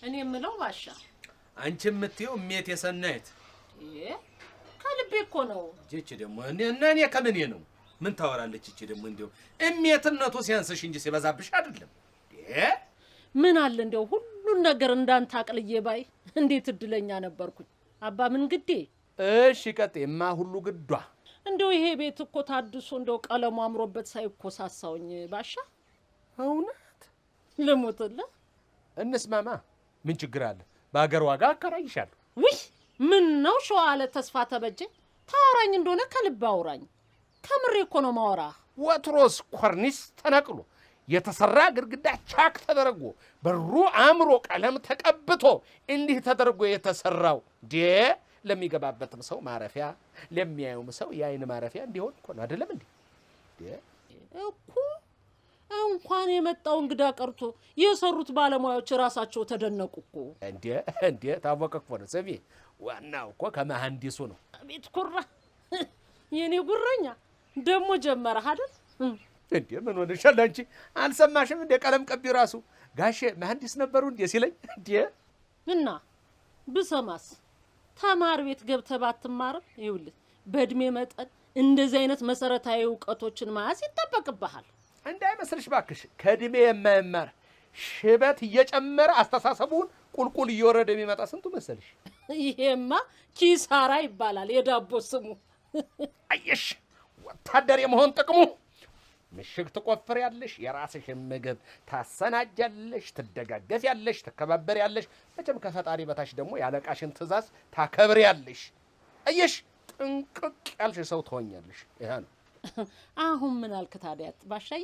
እኔ የምለው ባሻ አንቺ የምትይው እሜት የሰናይት ከልቤ እኮ ነው። እቺ ደግሞ እኔ ከምን ነው ምን ታወራለች? እቺ ደግሞ እንደው እሜትነቱ ሲያንስሽ እንጂ ሲበዛብሽ አይደለም። ምን አለ እንደው ሁሉን ነገር እንዳንተ አቅልዬ ባይ እንዴት እድለኛ ነበርኩኝ። አባ ምን ግዴ? እሺ ቀጤማ ሁሉ ግዷ። እንደው ይሄ ቤት እኮ ታድሶ እንደው ቀለሙ አምሮበት ሳይኮሳሳውኝ ባሻ። እውነት ልሞትልህ። እንስማማ። ምን ችግር አለ? በአገር ዋጋ አከራይሻለሁ። ውይ ምን ነው ሸዋ አለ ተስፋ ተበጀ። ታወራኝ እንደሆነ ከልብ አውራኝ። ከምሬ እኮ ነው ማወራ። ወትሮስ ኮርኒስ ተነቅሎ የተሰራ ግድግዳ ቻክ ተደረጎ በሩ አምሮ ቀለም ተቀብቶ እንዲህ ተደርጎ የተሰራው ለሚገባበትም ሰው ማረፊያ ለሚያዩም ሰው የአይን ማረፊያ እንዲሆን እኮ ነው አይደለም እንዴ? እኮ እንኳን የመጣው እንግዳ ቀርቶ የሰሩት ባለሙያዎች ራሳቸው ተደነቁ እኮ። እንዴ ታወቀ እኮ ነው ሰሚ። ዋናው እኮ ከመሐንዲሱ ነው። አቤት ኩራ የኔ ጉረኛ ደሞ ጀመረህ አይደል? እንዴ ምን ሆነሻል አንቺ? አልሰማሽም እንደ ቀለም ቀቢ ራሱ ጋሼ መሐንዲስ ነበሩ እንዴ ሲለኝ እንዴ እና ብሰማስ ተማር ቤት ገብተህ ባትማርም ይኸውልህ በእድሜ መጠን እንደዚህ አይነት መሰረታዊ ዕውቀቶችን ማያዝ ይጠበቅብሃል። እንዳይመስልሽ ባክሽ ከእድሜ የማይማር ሽበት እየጨመረ አስተሳሰቡን ቁልቁል እየወረደ የሚመጣ ስንቱ መሰልሽ? ይሄማ ኪሳራ ይባላል የዳቦ ስሙ። አየሽ ወታደር የመሆን ጥቅሙ ምሽግ ትቆፍሪያለሽ፣ የራስሽን ምግብ ታሰናጃለሽ፣ ትደጋገፊያለሽ፣ ትከባበሪያለሽ። መቼም ከፈጣሪ በታች ደግሞ ያለቃሽን ትእዛዝ ታከብሪያለሽ። አየሽ ጥንቅቅ ያልሽ ሰው ትሆኛለሽ። ይሄ ነው። አሁን ምን አልክ ታዲያ ባሻይ?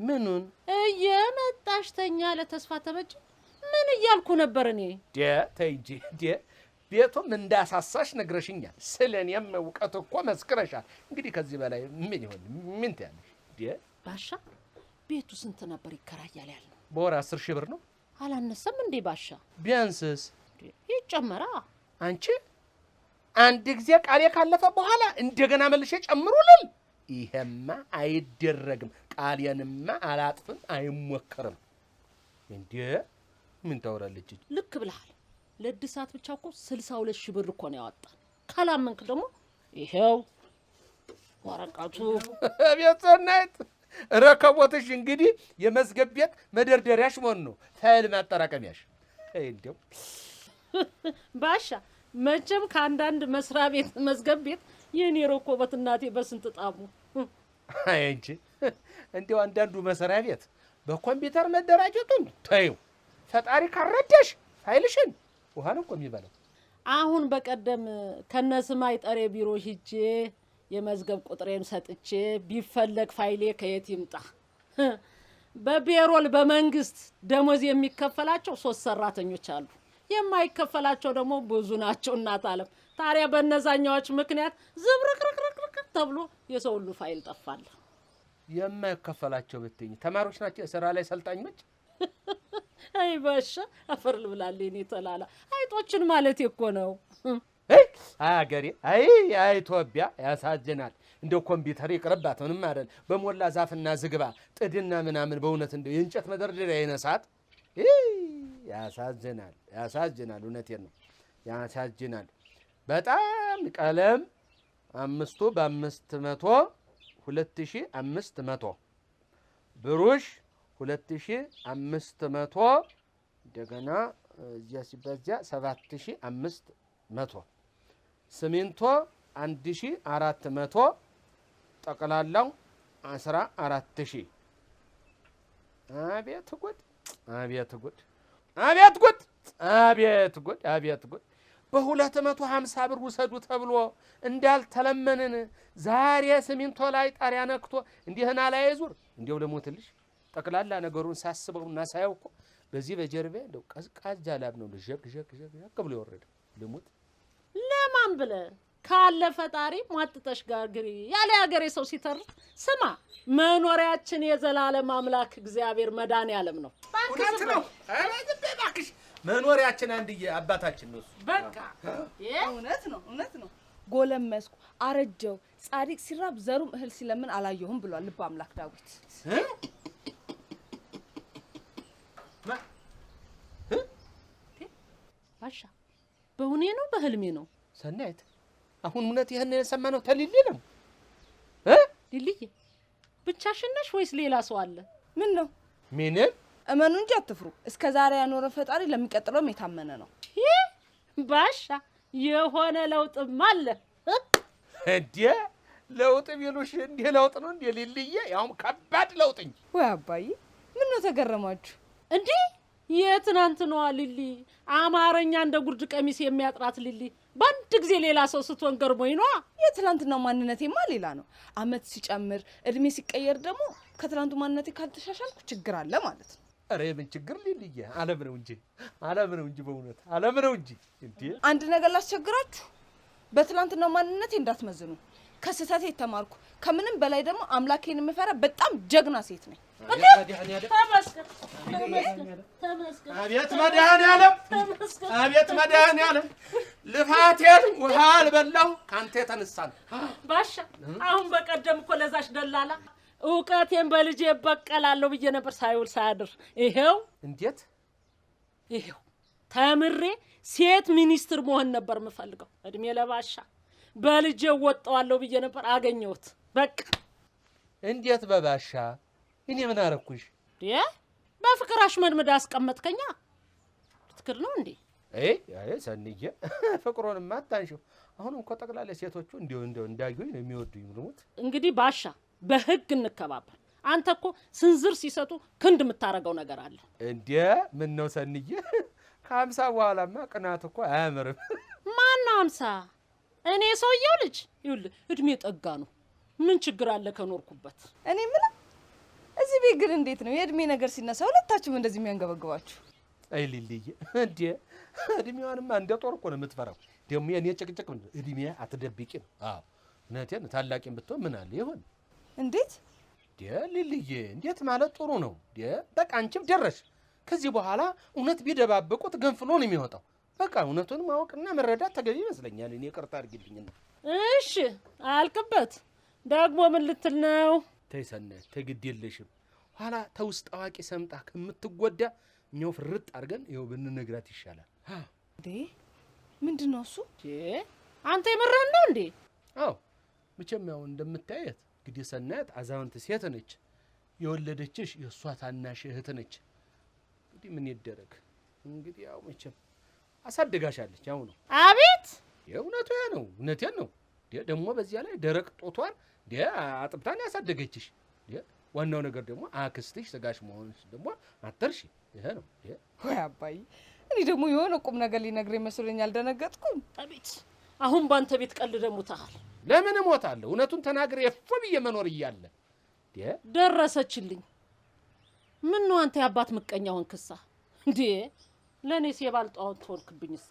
ምኑን እየመጣሽ ተኛ ለተስፋ ተበጀ ምን እያልኩ ነበር እኔ? ተይ እንጂ ቤቱም እንዳሳሳሽ ነግረሽኛል። ስለኔም እውቀት እኮ መስክረሻል። እንግዲህ ከዚህ በላይ ምን ይሆን? ምን ትያለሽ? ባሻ ቤቱ ስንት ነበር ይከራያል ያለው? በወር 10 ሺህ ብር ነው። አላነሰም እንዴ ባሻ? ቢያንስስ ይጨመራ። አንቺ አንድ ጊዜ ቃሌ ካለፈ በኋላ እንደገና መልሼ ጨምሩልል። ይሄማ አይደረግም። ቃሌንማ አላጥፍም፣ አይሞከርም። እንዴ ምን ታወራለች? ልክ ብለሃል። ለእድሳት ብቻ እኮ 62 ሺህ ብር እኮ ነው ያወጣን። ካላመንክ ደግሞ ይሄው ወረቀቱ። ቤት ሰናይት ረከቦትሽ እንግዲህ የመዝገብ ቤት መደርደሪያሽ መሆን ነው፣ ፋይል ማጠራቀሚያሽ። እንደው ባሻ መቼም ከአንዳንድ መስሪያ ቤት መዝገብ ቤት የኔ ረከቦት እናቴ በስንት ጣሙ። አይ እንጂ እንደው አንዳንዱ መስሪያ ቤት በኮምፒውተር መደራጀቱን ተይው። ፈጣሪ ካረዳሽ ፋይልሽን ውሃ ነው እኮ የሚበላው። አሁን በቀደም ከነስማይ ጠሬ ቢሮ ሂጄ የመዝገብ ቁጥሬን ሰጥቼ ቢፈለግ ፋይሌ ከየት ይምጣ? በቤሮል በመንግስት ደሞዝ የሚከፈላቸው 3 ሰራተኞች አሉ። የማይከፈላቸው ደግሞ ብዙ ናቸው። እናት አለም ታዲያ በእነዛኛዎች ምክንያት ዝብርቅርቅርቅ ተብሎ የሰው ሁሉ ፋይል ጠፋል። የማይከፈላቸው ብትኝ ተማሪዎች ናቸው፣ የሥራ ላይ ሰልጣኞች። አይ ባሻ አፈር ልብላለኝ እኔ ተላላ አይጦችን ማለት እኮ ነው። አገሬ አይ ኢትዮጵያ ያሳዝናል። እንደው ኮምፒውተር ይቅርባት ምንም አይደል። በሞላ ዛፍና ዝግባ ጥድና ምናምን በእውነት እንደው የእንጨት መደርደሪያ ይነሳት። ያሳዝናል። እውነቴን ነው ያሳዝናል በጣም። ቀለም 5 በ500 2500 ብሩሽ 2500 እንደገና እዚያ ሲበዛ 7500 ሲሚንቶ 1400 ጠቅላላው 14000። አቤት ጉድ! በ250 ብር ውሰዱ ተብሎ እንዳልተለመንን ዛሬ ሲሚንቶ ላይ ጣሪያ ነክቶ እንዲህና ላይ ዙር። እንዲያው ለሞትልሽ ጠቅላላ ነገሩን ሳስበውና ሳየው እኮ በዚህ በጀርቤ እንደው ቀዝቃዛ ላብ ነው ልጀክ ብሎ ይወረደ። ልሙት ለማን ብለህ ካለ ፈጣሪ ሟጥጠሽ ጋግሪ ያለ ሀገሬ ሰው ሲተርፍ ስማ። መኖሪያችን የዘላለም አምላክ እግዚአብሔር መድኃኒዓለም ነው። እውነት ነው። እባክሽ መኖሪያችን አንድዬ አባታችን ነው። በቃ እውነት ነው። ጎለመስኩ፣ አረጀው፣ ጻድቅ ሲራብ ዘሩም እህል ሲለምን አላየሁም ብሏል ልበ አምላክ ዳዊት። ባሻ በእውኔ ነው በህልሜ ነው? ሰናይት አሁን እውነት ይሄን የሰማነው ተሊሊ ነው? ሊልዬ ብቻሽን ነሽ ወይስ ሌላ ሰው አለ? ምን ነው? ምንም እመኑ እንጂ አትፍሩ። እስከ ዛሬ ያኖረ ፈጣሪ ለሚቀጥለውም የታመነ ነው። ባሻ የሆነ ለውጥም አለ እንዴ? ለውጥ ቢሉሽ እንዴ ለውጥ ነው እንዴ ሊልዬ? ያውም ከባድ ለውጥ እንጂ። ወይ አባዬ ምን ነው ተገረማችሁ እንዴ? የትናንትናዋ ሊሊ አማርኛ እንደ ጉርድ ቀሚስ የሚያጥራት ሊሊ በአንድ ጊዜ ሌላ ሰው ስትሆን ገርሞኝ ነዋ። የትላንትናው ማንነቴማ ሌላ ነው። አመት ሲጨምር እድሜ ሲቀየር ደግሞ ከትላንቱ ማንነቴ ካልተሻሻልኩ ችግር አለ ማለት ነው። ኧረ የምን ችግር ሊልዬ? ዓለም ነው እንጂ በእውነት ዓለም ነው እንጂ። እንዴ አንድ ነገር ላስቸግራችሁ፣ በትላንትናው ማንነቴ እንዳትመዝኑ። ከስህተቴ የተማርኩ ከምንም በላይ ደግሞ አምላኬን የምፈራ በጣም ጀግና ሴት ነኝ። አቤት መድኃኒዓለም፣ አቤት መድኃኒዓለም፣ ልፋቴን ውሃ አልበላው ካንተ የተነሳ ነው። ባሻ አሁን በቀደም እኮ ለዛሽ ደላላ እውቀቴን በልጄ በቀላለሁ ብዬ ነበር ሳይውል ሳያድር ይሄው። እንዴት? ይሄው ተምሬ ሴት ሚኒስትር መሆን ነበር የምፈልገው። እድሜ ለባሻ በልጄ ወጣዋለሁ ብዬ ነበር አገኘሁት። በቃ እንዴት በባሻ? እኔ ምን አረኩሽ? በፍቅር አሽመድምዳ አስቀመጥከኛ። ትክክል ነው እንዴ? አይ ሰንዬ ፍቅሩንማ አታንሺው። አሁን እኮ ጠቅላላ ሴቶቹ እንዲው እንዳዩኝ ነው የሚወዱኝ። ልሙት እንግዲህ ባሻ በህግ እንከባበል። አንተ እኮ ስንዝር ሲሰጡ ክንድ የምታረገው ነገር አለ እንዴ? ምን ነው ሰንዬ? ከ50 በኋላማ ቅናት እኮ አያምርም። ማን ነው 50? እኔ ሰውየው ልጅ ይኸውልህ እድሜ ጠጋ ነው። ምን ችግር አለ ከኖርኩበት? እኔ ምንም እዚህ ቤት ግን እንዴት ነው የእድሜ ነገር ሲነሳ ሁለታችሁም እንደዚህ የሚያንገበግባችሁ? አይ ሊልዬ እንዴ እድሜዋንማ እንደ ጦር እኮ ነው የምትፈራው። ደግሞ የኔ ጭቅጭቅ ምን እድሜ አትደብቂ ነው። አዎ እውነቴን ታላቂም ብትሆን ምን አለ ይሆን? እንዴት ሊልዬ እንዴት ማለት ጥሩ ነው። በቃ አንቺም ደረሽ። ከዚህ በኋላ እውነት ቢደባበቁት ገንፍሎ ነው የሚወጣው። በቃ እውነቱን ማወቅና መረዳት ተገቢ ይመስለኛል። እኔ ይቅርታ አድርጊልኝና። እሺ አልቅበት ደግሞ ምን ልትል ነው? ተይ ሰናይት ተግድ የለሽም። ኋላ ተውስጥ አዋቂ ሰምጣ ከምትጎዳ እኛው ፍርጥ አድርገን ይኸው ብንነግራት ይሻላል። እንዴ ምንድነው እሱ? አንተ የምርህን ነው እንዴ? አዎ መቼም ያው እንደምታየት እንግዲህ ሰናይት አዛውንት ሴት ነች። የወለደችሽ የእሷ ታናሽ እህት ነች። እንግዲህ ምን ይደረግ እንግዲህ ያው መቼም አሳድጋሻለች። ያው ነው። አቤት የእውነቱ ያ ነው። እውነቴን ነው። ደግሞ በዚያ ላይ ደረቅ ጦቷን አጥብታን ያሳደገችሽ። ዋናው ነገር ደግሞ አክስትሽ ስጋሽ መሆንሽ ደግሞ አትርሺ። ይሄ ነው። ወይ አባዬ እኔ ደግሞ የሆነ ቁም ነገር ሊነግረኝ መስሎኝ አልደነገጥኩም። አቤት አሁን ባንተ ቤት ቀልድ ደሙታል። ለምን እሞታለሁ? እውነቱን ተናግሬ እፎ ብዬ መኖር እያለ ደረሰችልኝ። ምን ነው አንተ ያባት ምቀኛ ሆንክሳ እንዴ? ለኔስ የባልጣውን ትሆንክብኝሳ።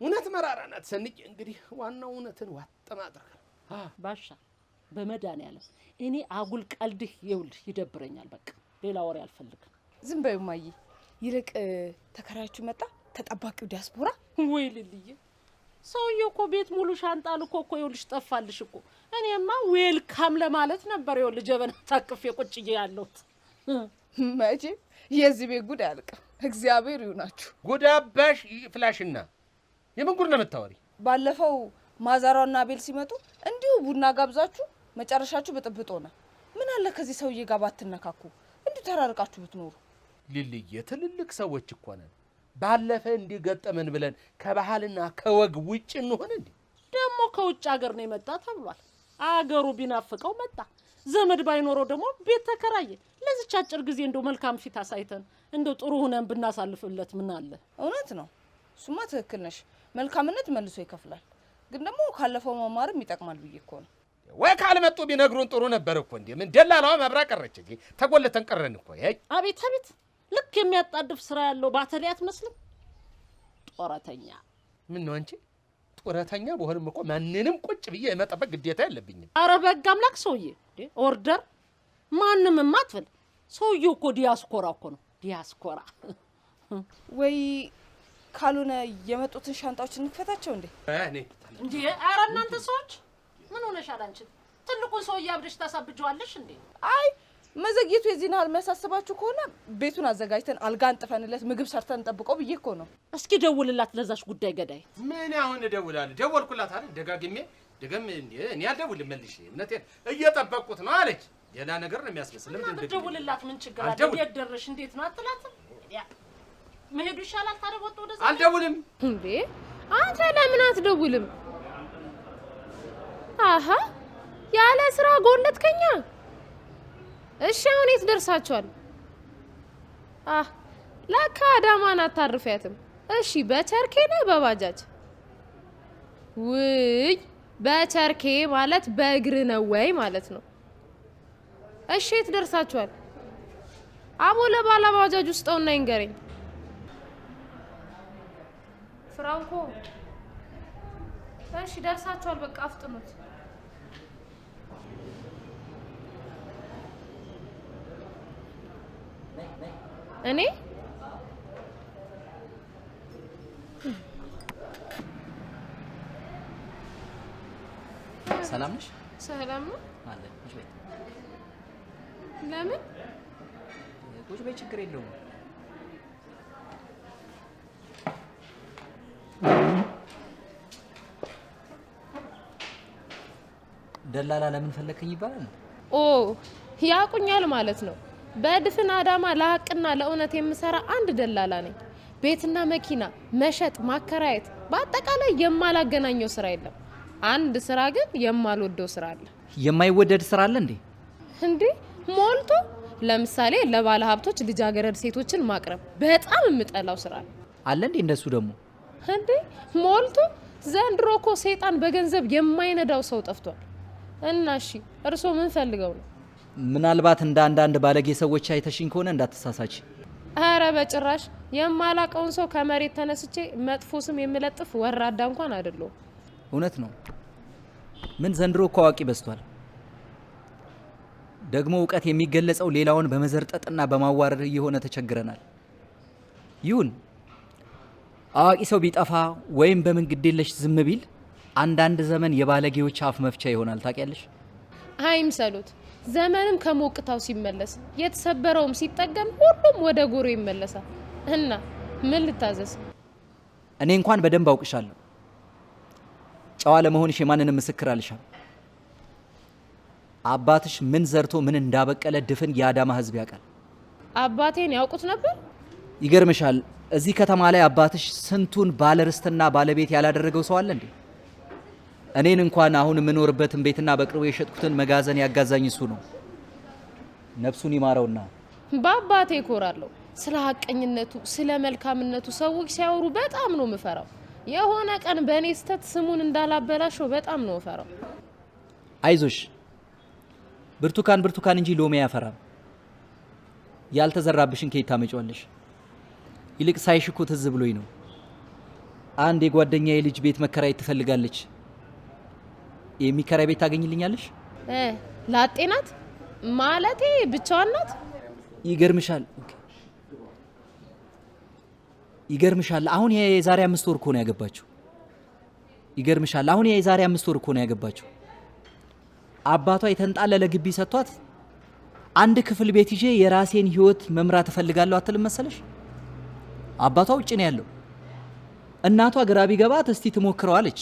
እውነት መራራ ናት ሰንዬ። እንግዲህ ዋናው እውነትን ዋጥ ማድረግ ባሻ በመድኃኒዓለም እኔ አጉል ቀልድህ ይውልህ ይደብረኛል። በቃ ሌላ ወሬ አልፈልግም። ዝም በይው እማዬ። ይልቅ ተከራያችሁ መጣ ተጠባቂው ዲያስፖራ። ወይ ልልዬ ሰውዬው እኮ ቤት ሙሉ ሻንጣ ልኮ እኮ ይኸውልሽ ጠፋልሽ እኮ። እኔማ ዌልካም ለማለት ነበር ይኸውልህ ጀበና ታቅፌ ቁጭ ያለሁት። መቼም የዚህ ቤት ጉድ አያልቅም። እግዚአብሔር ይሁናችሁ። ጉድ አባሽ ፍላሽና የምን ጉድ ነው የምታወሪ? ባለፈው ማዛሯና ቤል ሲመጡ እንዲሁ ቡና ጋብዛችሁ መጨረሻችሁ ብጥብጥ ሆነ። ምን አለ ከዚህ ሰውዬ ጋር ባትነካኩ፣ እንዲሁ ተራርቃችሁ ብትኖሩ። ሊልዬ ትልልቅ ሰዎች እኮ ነን። ባለፈ እንዲገጠመን ብለን ከባህልና ከወግ ውጭ እንሆን እንዴ? ደግሞ ከውጭ ሀገር ነው የመጣ ተብሏል። አገሩ ቢናፍቀው መጣ። ዘመድ ባይኖረው ደግሞ ቤት ተከራየ። ለዚች አጭር ጊዜ እንደው መልካም ፊት አሳይተን እንደው ጥሩ ሆነን ብናሳልፍለት ምን አለ? እውነት ነው። እሱማ ትክክል ነሽ። መልካምነት መልሶ ይከፍላል። ግን ደግሞ ካለፈው መማርም ይጠቅማል ብዬ እኮ ነው። ወይ ካልመጡ ቢነግሩን ጥሩ ነበር እኮ። እንዴ ምን ደላላዋ መብራ ቀረች እንጂ ተጎለተን ቀረን እኮ። አቤት አቤት! ልክ የሚያጣድፍ ስራ ያለው ባተሊያ አትመስልም? ጦረተኛ። ምን ነው አንቺ? ጦረተኛ በሆንም እኮ ማንንም ቁጭ ብዬ የመጠበቅ ግዴታ የለብኝም። አረ በግ አምላክ ሰውዬ ኦርደር ማንንም ማትፈል። ሰውዬው እኮ ዲያስፖራ እኮ ነው። ዲያስፖራ ወይ ካልሆነ የመጡትን ሻንጣዎች እንክፈታቸው እንዴ? እንዴ አረ እናንተ ሰዎች ምን ሆነሻል አንቺ? ትልቁን ሰውዬ አብደሽ ታሳብጀዋለሽ እንዴ? አይ መዘግየቱ የዚህን ያህል የሚያሳስባችሁ ከሆነ ቤቱን አዘጋጅተን አልጋ አንጥፈንለት ምግብ ሰርተን እንጠብቀው ብዬ እኮ ነው። እስኪ ደውልላት ለዛች ጉዳይ ገዳይ። ምን አሁን እደውላለሁ? ደወልኩላት አይደል? ደጋግሜ እኔ አልደውልም መልሼ እውነቴን እየጠበቅኩት ነው አለች። ሌላ ነገር ነው የሚያስመስል። ለምን ደውልላት? ምን ችግር አለ? እንዴት ደረሽ? እንዴት ነው አትላትም? መሄዱ ይሻላል። ታዲያ ወጥ ወደዛ አልደውልም እንዴ አንተ ለምን አትደውልም? አሃ ያለ ስራ ጎለትከኛ። እሺ አሁን የት ደርሳችኋል? ለካ አዳማን አታርፊያትም። እሺ በቸርኬ ነው በባጃጅ? ውይ በቸርኬ ማለት በእግር ነው ወይ ማለት ነው? እሺ የት ደርሳችኋል? አቦ ለባላ ባጃጅ ውስጠውና ይንገረኝ። ፍራንኮ እሺ ደርሳችኋል፣ በቃ አፍጥኑት። እኔ ሰላም ነሽ? ሰላም ነው አለ። ቁጭ በይ። ለምን? ቁጭ በይ፣ ችግር የለውም። ደላላ ለምን ፈለከኝ ይባላል? ኦ ያቁኛል ማለት ነው። በድፍን አዳማ ለሀቅና ለእውነት የምሰራ አንድ ደላላ ነኝ። ቤትና መኪና መሸጥ ማከራየት፣ በአጠቃላይ የማላገናኘው ስራ የለም። አንድ ስራ ግን የማልወደው ስራ አለ። የማይወደድ ስራ አለ እንዴ? እንዴ ሞልቶ። ለምሳሌ ለባለ ሀብቶች ልጃገረድ ሴቶችን ማቅረብ በጣም የምጠላው ስራ አለ እንዴ? እንደሱ ደግሞ እንዴ ሞልቶ። ዘንድሮ እኮ ሰይጣን በገንዘብ የማይነዳው ሰው ጠፍቷል። እና እሺ እርሶ ምን ፈልገው ነው? ምናልባት እንደ አንዳንድ ባለጌ ሰዎች አይተሽኝ ከሆነ እንዳትሳሳች። አረ በጭራሽ የማላቀውን ሰው ከመሬት ተነስቼ መጥፎ ስም የምለጥፍ ወራዳ እንኳን አይደለሁም። እውነት ነው። ምን ዘንድሮ እኮ አዋቂ በዝቷል። ደግሞ እውቀት የሚገለጸው ሌላውን በመዘርጠጥና በማዋረድ እየሆነ ተቸግረናል። ይሁን አዋቂ ሰው ቢጠፋ ወይም በምን ግዴለሽ ዝም ቢል አንዳንድ ዘመን የባለጌዎች አፍ መፍቻ ይሆናል። ታውቂያለሽ? አይምሰሉት። ዘመንም ከሞቅታው ሲመለስ የተሰበረውም ሲጠገን ሁሉም ወደ ጎሮ ይመለሳል። እና ምን ልታዘዝ? እኔ እንኳን በደንብ አውቅሻለሁ። ጨዋ ለመሆንሽ የማንንም ምስክር አልሻም። አባትሽ ምን ዘርቶ ምን እንዳበቀለ ድፍን የአዳማ ሕዝብ ያውቃል። አባቴን ያውቁት ነበር? ይገርምሻል፣ እዚህ ከተማ ላይ አባትሽ ስንቱን ባለርስትና ባለቤት ያላደረገው ሰው አለ እንዴ? እኔን እንኳን አሁን የምኖርበትን ቤትና በቅርቡ የሸጥኩትን መጋዘን ያጋዛኝ እሱ ነው። ነፍሱን ይማረውና በአባቴ እኮራለሁ። ስለ ሀቀኝነቱ፣ ስለ መልካምነቱ ሰዎች ሲያወሩ በጣም ነው ምፈራው። የሆነ ቀን በእኔ ስተት ስሙን እንዳላበላሸው በጣም ነው ፈራው። አይዞሽ፣ ብርቱካን እንጂ ሎሚ አያፈራም። ያልተዘራብሽን ከየት ታመጪዋለሽ? ይልቅ ሳይሽ እኮ ትዝ ብሎኝ ነው። አንድ የጓደኛዬ ልጅ ቤት መከራየት ትፈልጋለች። የሚከራይ ቤት ታገኝልኛለሽ? ላጤ ናት ማለቴ ብቻዋን ናት? ይገርምሻል አሁን የዛሬ 5 ወር እኮ ነው ያገባችው። አባቷ የተንጣለለ ግቢ ሰጥቷት አንድ ክፍል ቤት ይዤ የራሴን ህይወት መምራት እፈልጋለሁ አትልም መሰለሽ? አባቷ ውጭ ነው ያለው። እናቷ ግራ ቢገባት እስቲ ትሞክረዋለች።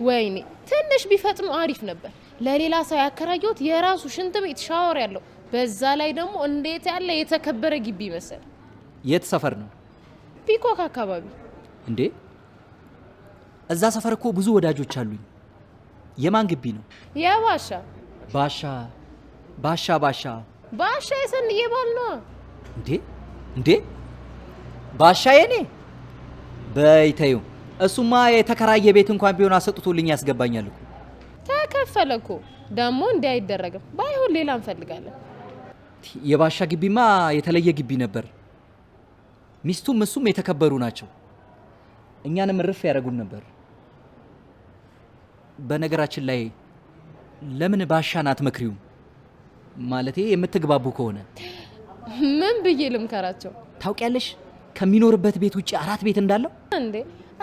ወይኔ ትንሽ ቢፈጥኑ አሪፍ ነበር። ለሌላ ሰው ያከራየሁት የራሱ ሽንት ቤት ሻወር ያለው፣ በዛ ላይ ደግሞ እንዴት ያለ የተከበረ ግቢ መሰል። የት ሰፈር ነው? ፒኮክ አካባቢ። እንዴ እዛ ሰፈር እኮ ብዙ ወዳጆች አሉኝ። የማን ግቢ ነው? የባሻ ባሻ የሰንዬ ባል ነው። እንዴ ባሻ የኔ በይተዩ። እሱማ የተከራየ ቤት እንኳን ቢሆን አሰጥቶልኝ ያስገባኛል እኮ። ተከፈለ እኮ ደግሞ እንዲህ አይደረግም። ባይሆን ሌላ እንፈልጋለን። የባሻ ግቢማ የተለየ ግቢ ነበር። ሚስቱም እሱም የተከበሩ ናቸው። እኛንም እርፍ ያደርጉን ነበር። በነገራችን ላይ ለምን ባሻን አትመክሪውም? ማለቴ የምትግባቡ ከሆነ። ምን ብዬ ልምከራቸው? ታውቂያለሽ ከሚኖርበት ቤት ውጪ 4 ቤት እንዳለው እንዴ?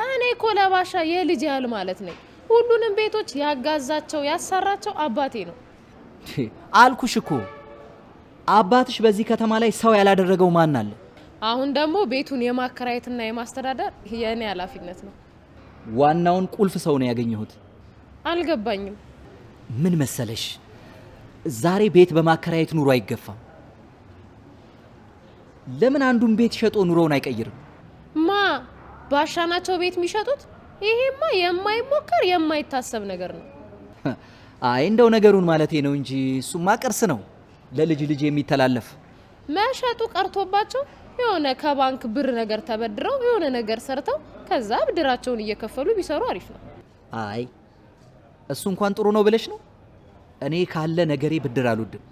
እኔ እኮ ለባሻ የልጅ ያህል ማለት ነኝ። ሁሉንም ቤቶች ያጋዛቸው ያሰራቸው አባቴ ነው። አልኩሽ እኮ አባትሽ በዚህ ከተማ ላይ ሰው ያላደረገው ማን አለ? አሁን ደግሞ ቤቱን የማከራየትና የማስተዳደር የኔ ኃላፊነት ነው። ዋናውን ቁልፍ ሰው ነው ያገኘሁት። አልገባኝም። ምን መሰለሽ፣ ዛሬ ቤት በማከራየት ኑሮ አይገፋም። ለምን አንዱን ቤት ሸጦ ኑሮውን አይቀይርም? ማ ባሻናቸው ቤት የሚሸጡት? ይሄማ የማይሞከር የማይታሰብ ነገር ነው። አይ እንደው ነገሩን ማለቴ ነው እንጂ እሱማ ቅርስ ነው፣ ለልጅ ልጅ የሚተላለፍ። መሸጡ ቀርቶባቸው የሆነ ከባንክ ብር ነገር ተበድረው የሆነ ነገር ሰርተው ከዛ ብድራቸውን እየከፈሉ ቢሰሩ አሪፍ ነው። አይ እሱ እንኳን ጥሩ ነው ብለሽ ነው? እኔ ካለ ነገሬ ብድር አልወድም።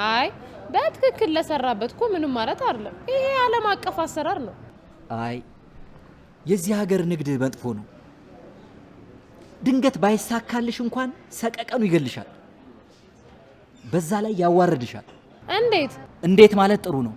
አይ በትክክል ለሰራበት እኮ ምንም ማለት አይደለም። ይሄ ዓለም አቀፍ አሰራር ነው። አይ የዚህ ሀገር ንግድ መጥፎ ነው። ድንገት ባይሳካልሽ እንኳን ሰቀቀኑ ይገልሻል፣ በዛ ላይ ያዋርድሻል። እንዴት ማለት ጥሩ ነው።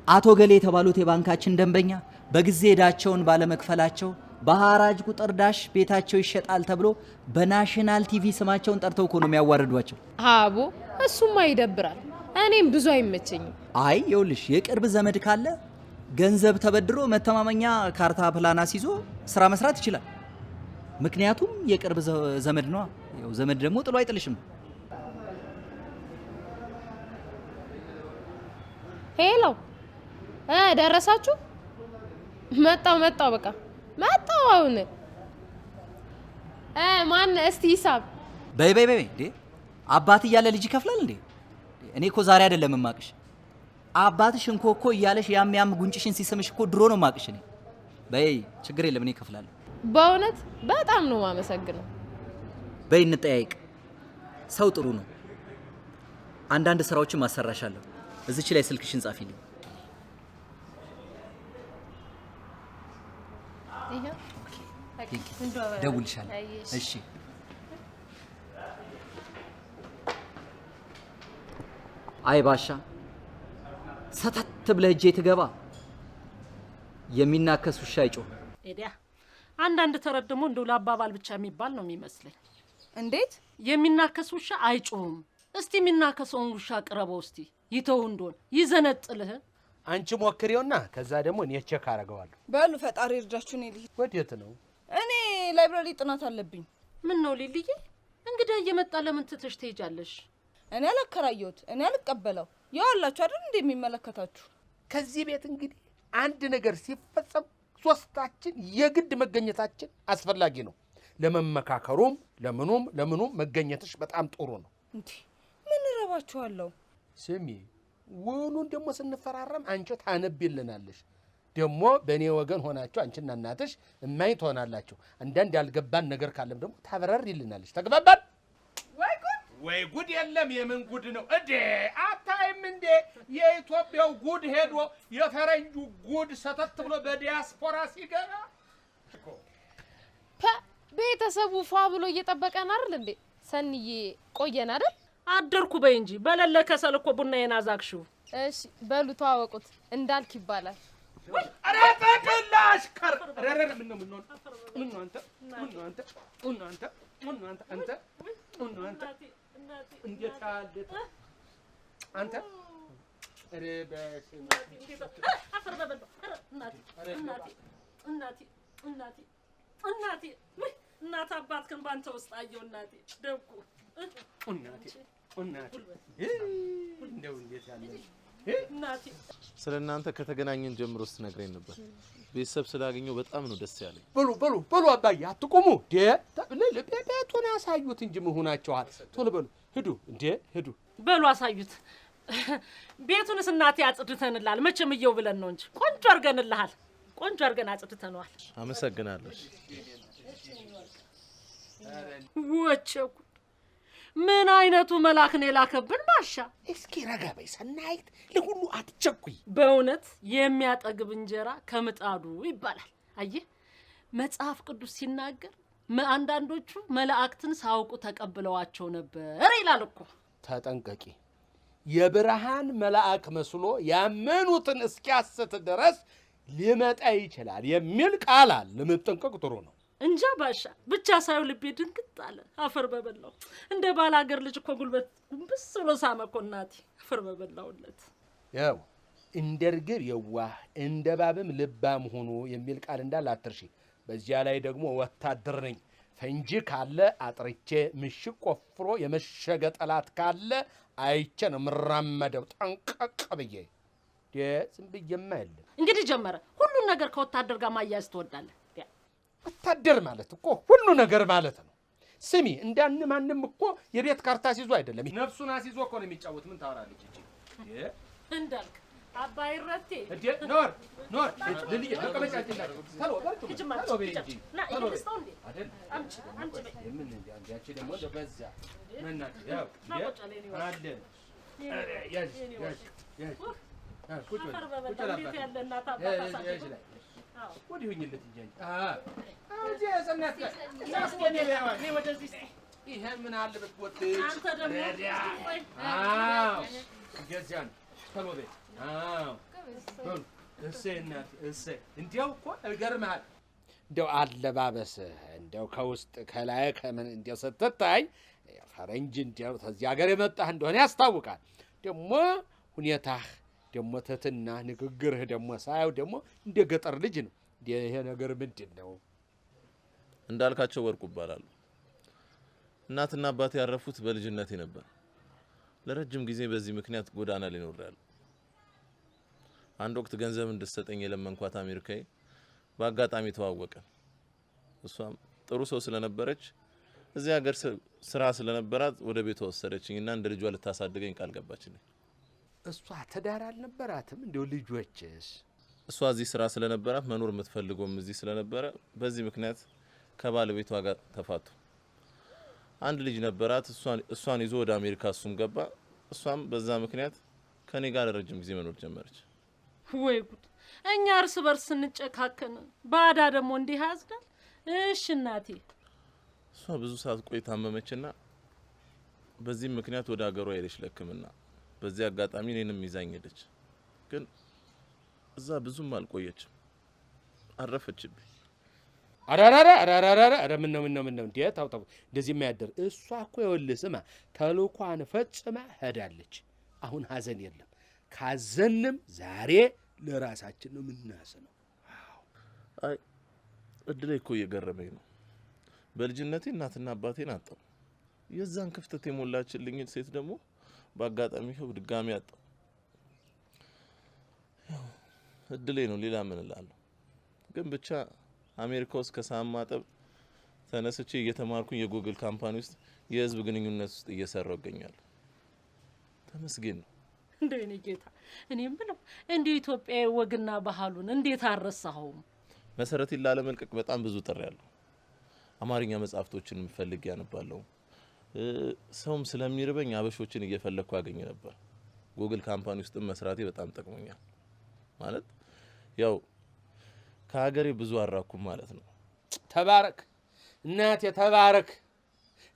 አቶ ገሌ የተባሉት የባንካችን ደንበኛ በጊዜ ዕዳቸውን ባለመክፈላቸው በሐራጅ ቁጥር ዳሽ ቤታቸው ይሸጣል ተብሎ በናሽናል ቲቪ ስማቸውን ጠርተው እኮ ነው የሚያዋርዷቸው። አቦ እሱማ ይደብራል። እኔም ብዙ አይመቸኝም። አይ ይኸውልሽ፣ የቅርብ ዘመድ ካለ ገንዘብ ተበድሮ መተማመኛ ካርታ ፕላን አስይዞ ስራ መስራት ይችላል። ምክንያቱም የቅርብ ዘመድ ነው። ያው ዘመድ ደግሞ ጥሎ አይጥልሽም። ሄሎ ደረሳችሁ? መጣው በቃ መጣው። አሁን ማን እስቲ ሂሳብ በይ እንዴ! አባት እያለ ልጅ ይከፍላል እንዴ? እኔ እኮ ዛሬ አይደለም ማቅሽ። አባትሽ እንኮ እያለሽ ያም ጉንጭሽን ሲስምሽ እኮ ድሮ ነው ማቅሽ። እኔ በይ ችግር የለም እኔ እከፍላለሁ። በእውነት በጣም ነው ማመሰግነው። በይ እንጠያይቅ። ሰው ጥሩ ነው። አንዳንድ ስራዎችን ማሰራሻለሁ። እዚች ላይ ስልክሽን ጻፊልኝ። ደውልሻለሁ። እሺ አይ ባሻ ሰተት ብለህ እጄ ትገባ የሚናከስ ውሻ አይጮህ። ኤዲያ አንዳንድ ተረት ደግሞ እንደው ለአባባል ብቻ የሚባል ነው የሚመስለኝ። እንዴት የሚናከስ ውሻ አይጮህም? እስቲ የሚናከሰውን ውሻ ቅረበው እስቲ ይተው እንደሆነ ይዘነጥልህ። አንቺ ሞክሪውና ከዛ ደግሞ እኔ ቼክ አደርገዋለሁ። በሉ ፈጣሪ እርዳችሁ። እኔ ልሂድ። ወዴት ነው? እኔ ላይብራሪ ጥናት አለብኝ። ምን ነው ሊልዬ፣ እንግዳ እየመጣ ለምን ትተሽ ትሄጃለሽ? እኔ አላከራየሁት፣ እኔ አልቀበለው። ያላችሁ አይደል እንደሚመለከታችሁ። ከዚህ ቤት እንግዲህ አንድ ነገር ሲፈጸም ሶስታችን የግድ መገኘታችን አስፈላጊ ነው። ለመመካከሩም ለምኑም መገኘትሽ በጣም ጥሩ ነው። እንዴ ምን ረባችኋለሁ? ስሚ፣ ውሉን ደግሞ ስንፈራረም አንቺ ታነብልናለሽ። ደግሞ በእኔ ወገን ሆናችሁ አንቺና እናትሽ እማኝ ትሆናላችሁ። አንዳንድ ያልገባን ነገር ካለም ደግሞ ታበረሪልናለሽ። ተግባባን? ወይ ጉድ! የለም የምን ጉድ ነው እዴ? አታይም እንዴ? የኢትዮጵያው ጉድ ሄዶ የፈረንጁ ጉድ ሰተት ብሎ በዲያስፖራ ሲገባ ቤተሰቡ ፏ ብሎ እየጠበቀን አይደል እንዴ? ሰንዬ ቆየን አይደል? አደርኩ በይ እንጂ በለለ ከሰል እኮ ቡናዬን አዛግሽው። እሺ በሉ ተዋወቁት፣ እንዳልክ ይባላል። አረ ተቀላሽ ከር ረረ ምን ነው እንዴት አለተ አንተ አረ በስመ አፈር በበል እናቴ እናት አባትክን ባንተ ውስጥ አየው። እናቴ ደጉ እናቴ እንደው እንዴት ያለ እናቴ። ስለናንተ ከተገናኘን ጀምሮ ስትነግረኝ ነበር። ቤተሰብ ስላገኘው በጣም ነው ደስ ያለኝ። በሉ አባዬ አትቆሙ። ቤቱን ያሳዩት እንጂ መሆናቸዋል። ቶሎ በሉ ሂዱ በሉ አሳዩት። ቤቱንስ እናቴ አጽድተንላል። መቼም እየው ብለን ነው እንጂ ቆንጆ አድርገንልሃል። ቆንጆ አድርገን አጽድተነዋል። አመሰግናለሁ። ወቸኩ ምን አይነቱ መልአክ ነው የላከብን ማሻ። እስኪ ረጋ በይ ሰናይት፣ ለሁሉ አትቸኩይ። በእውነት የሚያጠግብ እንጀራ ከምጣዱ ይባላል። አየህ መጽሐፍ ቅዱስ ሲናገር አንዳንዶቹ መላእክትን ሳውቁ ተቀብለዋቸው ነበር ይላል እኮ። ተጠንቀቂ፣ የብርሃን መልአክ መስሎ ያመኑትን እስኪያስት ድረስ ሊመጣ ይችላል የሚል ቃል አለ። ለመጠንቀቅ ጥሩ ነው። እንጃ ባሻ ብቻ ሳይው ልቤ ድንግጥ አለ። አፈር በበላው እንደ ባል ሀገር ልጅ እኮ ጉልበት ጉንብስ ብሎ ሳመ እኮ እናቴ። አፈር በበላውለት። ያው እንደ ርግብ የዋህ እንደ ባብም ልባም ሆኖ የሚል ቃል እንዳለ አትርሺ። በዚያ ላይ ደግሞ ወታደር ነኝ። ፈንጂ ካለ አጥርቼ ምሽግ ቆፍሮ የመሸገ ጠላት ካለ አይቼ ነው የምራመደው ጠንቀቅ ብዬ። ዝም ብዬማ የለም። እንግዲህ ጀመረ። ሁሉን ነገር ከወታደር ጋር ማያያዝ ትወዳለህ? ወታደር ማለት እኮ ሁሉ ነገር ማለት ነው። ስሚ እንዳን ማንም እኮ የቤት ካርታ ሲዞ አይደለም ነፍሱን አሲዞ እኮ ነው የሚጫወት። ምን ታወራለች እቺ? እንዳልክ አባይ ረቴ ኖር ልልይ ተቀመጫችን ላይ ተሎ በርቱ ተሎ በእንጂ ተሎ እንዴ አይደል አምጪ ምን እንዴ አንቺ ደግሞ ለበዛ መናት ያው አለ ያጅ ቁጭ በል ያለ እናት አባታ ወዲህ ሁኝለት እንጂ አንቺ ያሰናት ያስከኔ ያው እኔ ወደዚህ ይሄ ምን አለ ብትወጥሽ አንተ ደግሞ ገዛን ተሎ በይ እናት እንዲያው እኮ እገርምሃል። እንዲያው አለባበስህ እንዲያው ከውስጥ ከላይ ከምን እንዲያው ስትታይ ፈረንጅ እንዲያው ከዚህ ሀገር የመጣህ እንደሆነ ያስታውቃል። ደግሞ ሁኔታህ ደግሞ ትህትና ንግግርህ ደግሞ ሳያው ደግሞ እንደ ገጠር ልጅ ነው። ይሄ ነገር ምንድን ነው? እንዳልካቸው ወርቁ እባላለሁ። እናትና አባቴ ያረፉት በልጅነቴ ነበር። ለረጅም ጊዜ በዚህ ምክንያት ጎዳና ላይ ኖሬያለሁ። አንድ ወቅት ገንዘብ እንድትሰጠኝ የለመንኳት አሜሪካዊ በአጋጣሚ ተዋወቀን። እሷም ጥሩ ሰው ስለነበረች እዚህ ሀገር ስራ ስለነበራት ወደ ቤቷ ወሰደችኝና እንደ ልጇ ልታሳድገኝ ቃል ገባችልኝ። እሷ ትዳር አልነበራትም? እንደው ልጆችስ? እሷ እዚህ ስራ ስለነበራት መኖር የምትፈልገውም እዚህ ስለነበረ በዚህ ምክንያት ከባለቤቷ ጋር ተፋቱ። አንድ ልጅ ነበራት። እሷን ይዞ ወደ አሜሪካ እሱም ገባ። እሷም በዛ ምክንያት ከኔ ጋር ረጅም ጊዜ መኖር ጀመረች። ወይ ጉድ! እኛ እርስ በርስ ስንጨካከን ባዳ ደግሞ እንዲህ ያዝናል። እሺ እናቴ። እሷ ብዙ ሰዓት ቆይታ ታመመችና በዚህ ምክንያት ወደ ሀገሯ ሄደች ለሕክምና። በዚህ አጋጣሚ እኔንም ይዛኝ ሄደች። ግን እዛ ብዙም አልቆየችም፣ አረፈችብኝ። አራራራ ምን ነው እንዴ? ታው እንደዚህ የማያደር እሷ እኮ ይኸውልህ ስማ ተልኳን ፈጽማ ሄዳለች። አሁን ሀዘን የለም። ካዘንም ዛሬ ለራሳችን ነው የምናስነው። አይ እድሌ እኮ እየገረመኝ ነው። በልጅነቴ እናትና አባቴን አጣሁ። የዛን ክፍተት የሞላችልኝ ሴት ደግሞ በአጋጣሚ ይኸው ድጋሚ አጣሁ። እድሌ ነው፣ ሌላ ምን እላለሁ? ግን ብቻ አሜሪካ ውስጥ ከሳም ማጠብ ተነስቼ እየተማርኩኝ የጉግል ካምፓኒ ውስጥ የህዝብ ግንኙነት ውስጥ እየሰራሁ እገኛለሁ። ተመስገን ነው። እንደው እኔ ጌታ እኔም ብለው እንደ ኢትዮጵያዊ ወግና ባህሉን እንዴት አረሳኸውም? መሰረቴን ላለመልቀቅ በጣም ብዙ ጥሬያለሁ። አማርኛ መጽሐፍቶችን ፈልጌ ያነባለሁ። ሰውም ስለሚርበኝ አበሾችን እየፈለኩ አገኘ ነበር። ጉግል ካምፓኒ ውስጥ መስራቴ በጣም ጠቅሞኛል። ማለት ያው ከሀገሬ ብዙ አራኩም ማለት ነው። ተባረክ እናቴ ተባረክ።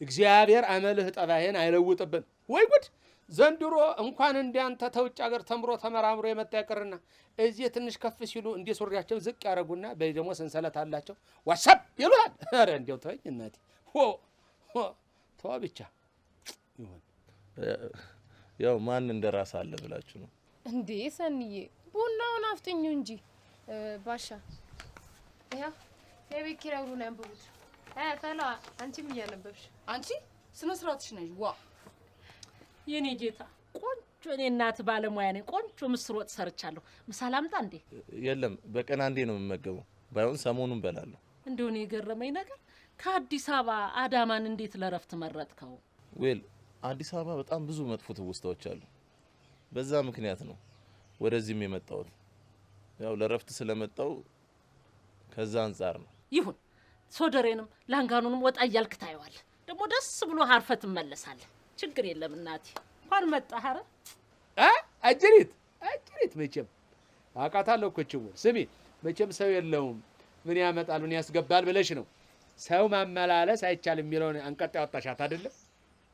እግዚአብሔር አመልህ ጠባይን አይለውጥብን። ወይ ጉድ! ዘንድሮ እንኳን እንዲያንተ ተውጭ ሀገር ተምሮ ተመራምሮ የመጣ ይቅርና እዚህ ትንሽ ከፍ ሲሉ እንዲህ ሱሪያቸው ዝቅ ያረጉና በይ ደግሞ ሰንሰለት አላቸው ዋሳብ ይሉሃል። ኧረ እንዲያው ተወኝ እናቴ። ተዋ ብቻ ይሁን። ያው ማን እንደራስ አለ ብላችሁ ነው እንዴ? ሰንዬ ቡናውን አፍጥኙ እንጂ ባሻ። ያው የቤት ኪራዩን ያንብቡት። ፈላ አንቺም እያነበብሽ አንቺ ስነ ስርዓትሽ ነሽ። ዋ የኔ ጌታ ቆንጆ እኔ እናት ባለሙያ ነኝ። ቆንጆ ምስር ወጥ ሰርቻለሁ። ምሳ ላምጣ እንዴ? የለም በቀን አንዴ ነው የምመገበው። ባይሆን ሰሞኑን በላለሁ። እንደው እኔ የገረመኝ ነገር ከአዲስ አበባ አዳማን እንዴት ለረፍት መረጥከው? ዌል አዲስ አበባ በጣም ብዙ መጥፎ ትውስታዎች አሉ። በዛ ምክንያት ነው ወደዚህም የመጣሁት። ያው ለረፍት ስለመጣው ከዛ አንፃር ነው። ይሁን ሶደሬንም ላንጋኑንም ወጣ እያልክ ታየዋለህ። ደግሞ ደስ ብሎ አርፈህ ትመለሳለህ። ችግር የለም እናቴ። እንኳን መጣህ። ኧረ አጅሪት መቼም አውቃታለሁ እኮ ችው። ስሚ መቼም ሰው የለውም ምን ያመጣል ምን ያስገባል ብለሽ ነው ሰው ማመላለስ አይቻልም የሚለውን አንቀጣ ያወጣሻት አይደለም?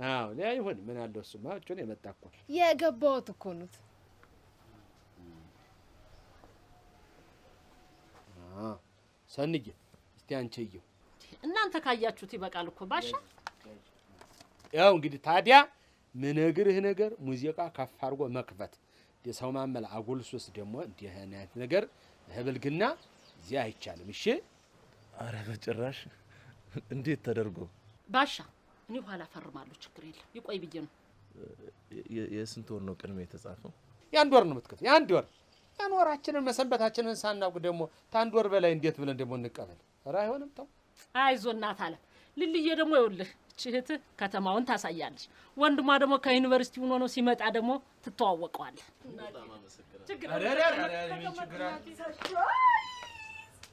አዎ ይሁን ምን አለው እሱማ እቹን የመጣ እኮ የገባሁት እኮ ነው። ሰንዬ እስቲ አንቺ ይው እናንተ ካያችሁት ይበቃል እኮ ባሻ። ያው እንግዲህ ታዲያ ምነግርህ ነገር ሙዚቃ ከፍ አድርጎ መክፈት የሰው ማመላ አጎልሶስ ደግሞ እንዲህ አይነት ነገር ህብልግና እዚህ አይቻልም። እሺ አረ በጭራሽ እንዴት ተደርጎ ባሻ እኔ ኋላ ፈርማለሁ ችግር የለም ይቆይ ብዬ ነው። የስንት ወር ነው ቅድሜ የተጻፈው? የአንድ ወር ነው የምትከፍለው የአንድ ወር ያኖራችንን መሰንበታችንን ሳናውቅ ደግሞ ታንድ ወር በላይ እንዴት ብለን ደግሞ እንቀበል? ኧረ አይሆንም ተው። አይዞህ እናት አለ ልልዬ ደግሞ ይኸውልህ እህትህ ከተማውን ታሳያለች። ወንድሟ ደግሞ ከዩኒቨርሲቲ ሆኖ ነው ሲመጣ ደግሞ ትተዋወቀዋለህ። ችግር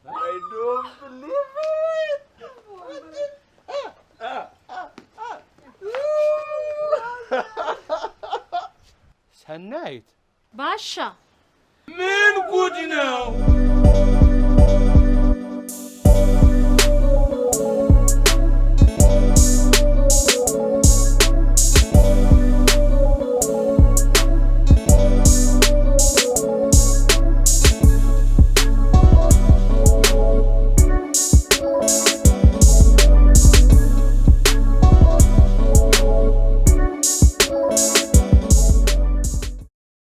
I don't believe it. ሰናይት ባሻ ምን ጉድ ነው?